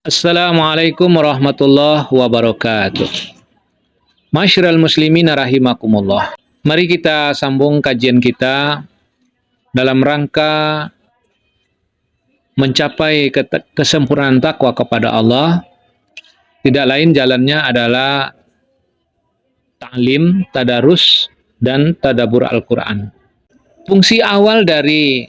Assalamualaikum warahmatullahi wabarakatuh. Masyiral muslimin rahimakumullah. Mari kita sambung kajian kita dalam rangka mencapai kesempurnaan takwa kepada Allah. Tidak lain jalannya adalah ta'lim, tadarus, dan tadabur Al-Quran. Fungsi awal dari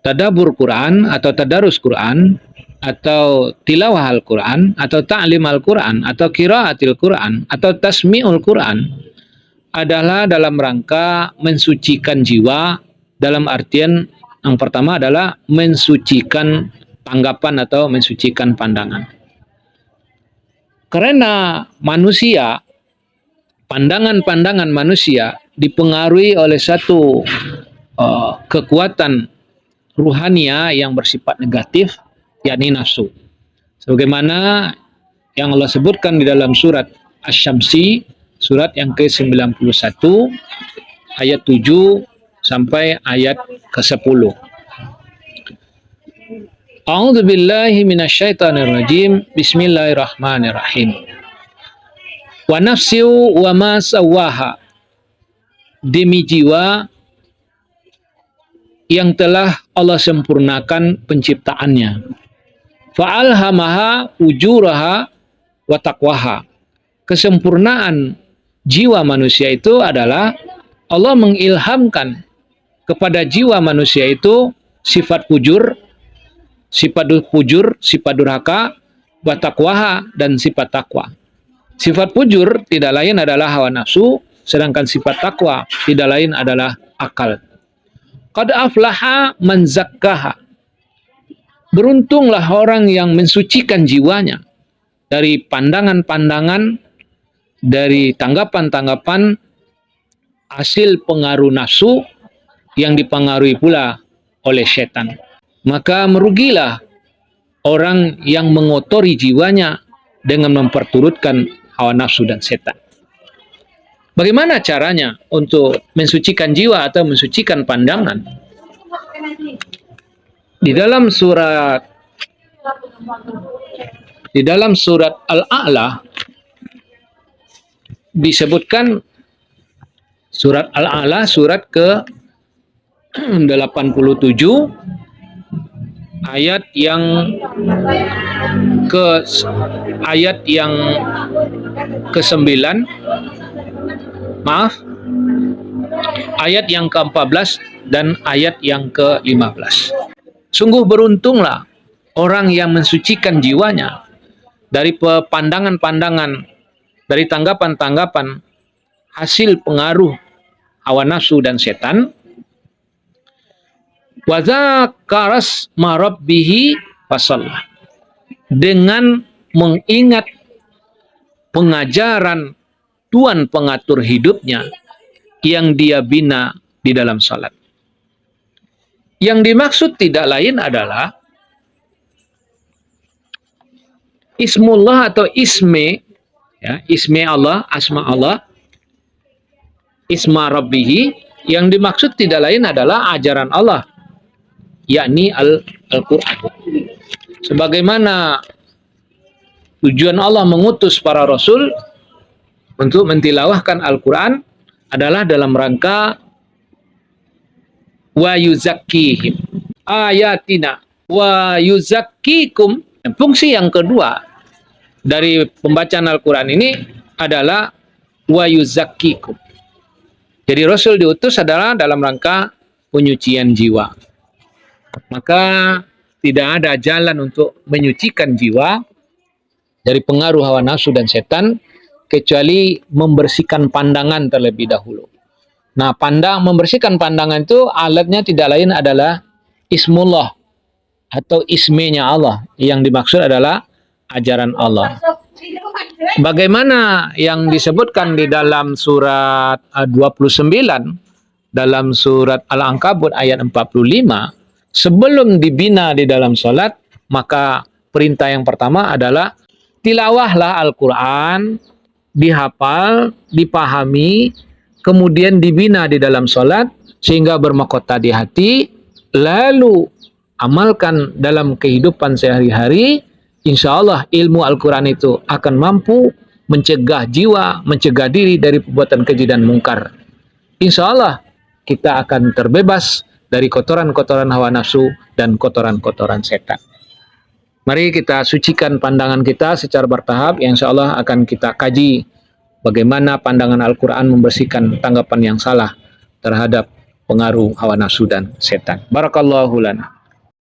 tadabur Quran atau tadarus Quran atau tilawah Al-Quran atau ta'lim Al-Quran atau qiraatil Quran atau tasmi'ul Quran adalah dalam rangka mensucikan jiwa, dalam artian yang pertama adalah mensucikan tanggapan atau mensucikan pandangan. Karena manusia, pandangan-pandangan manusia dipengaruhi oleh satu kekuatan ruhania yang bersifat negatif, yakni nafsu. Sebagaimana yang Allah sebutkan di dalam surat Asy-Syamsi, surat yang ke-91, ayat 7 sampai ayat ke-10. A'udzu billahi minasyaitonir rajim. Bismillahirrahmanirrahim. Wa nafsiu wa ma sawwaha. Demi jiwa yang telah Allah sempurnakan penciptaannya. Fa'alhamaha ujuraha wa taqwaha. Kesempurnaan jiwa manusia itu adalah Allah mengilhamkan kepada jiwa manusia itu sifat fujur, sifat durhaka, wa taqwaha, dan sifat takwa. Sifat fujur tidak lain adalah hawa nafsu, sedangkan sifat takwa tidak lain adalah akal. Qad aflaha man zakkaha. Beruntunglah orang yang mensucikan jiwanya dari pandangan-pandangan, dari tanggapan-tanggapan hasil pengaruh nafsu yang dipengaruhi pula oleh setan. Maka merugilah orang yang mengotori jiwanya dengan memperturutkan hawa nafsu dan setan. Bagaimana caranya untuk mensucikan jiwa atau mensucikan pandangan? Di dalam surat Al-A'la disebutkan, surat Al-A'la surat ke-87 ayat yang ke-9, ayat yang ke-14 dan ayat yang ke-15. Sungguh beruntunglah orang yang mensucikan jiwanya dari pandangan-pandangan, dari tanggapan-tanggapan hasil pengaruh hawa nafsu dan setan. Wa dzakaras ma rabbihi fasallah. Dengan mengingat pengajaran Tuhan pengatur hidupnya yang dia bina di dalam salat. Yang dimaksud tidak lain adalah Ismullah atau isme, ya, isme Allah, asma Allah, isma Rabbihi, yang dimaksud tidak lain adalah ajaran Allah, yakni Al-Quran. Sebagaimana tujuan Allah mengutus para rasul untuk mentilawahkan Al-Quran adalah dalam rangka wa yuzakkihim ayatina wa yuzakkikum. Fungsi yang kedua dari pembacaan Al-Quran ini adalah wa yuzakkikum. Jadi Rasul diutus adalah dalam rangka penyucian jiwa. Maka tidak ada jalan untuk menyucikan jiwa dari pengaruh hawa nafsu dan setan kecuali membersihkan pandangan terlebih dahulu. Nah, membersihkan pandangan itu alatnya tidak lain adalah Ismullah atau ismenya Allah. Yang dimaksud adalah ajaran Allah. Bagaimana yang disebutkan di dalam surat 29, dalam surat Al-Ankabut ayat 45, sebelum dibina di dalam salat, maka perintah yang pertama adalah tilawahlah Al-Quran, dihafal, dipahami, kemudian dibina di dalam salat sehingga bermahkota di hati, lalu amalkan dalam kehidupan sehari-hari insya Allah ilmu Al-Quran itu akan mampu mencegah jiwa, mencegah diri dari perbuatan keji dan mungkar. Insya Allah kita akan terbebas dari kotoran-kotoran hawa nafsu dan kotoran-kotoran setan. Mari kita sucikan pandangan kita secara bertahap, yang insya Allah akan kita kaji bagaimana pandangan Al-Quran membersihkan tanggapan yang salah terhadap pengaruh hawa nafsu dan setan. Barakallahu lana.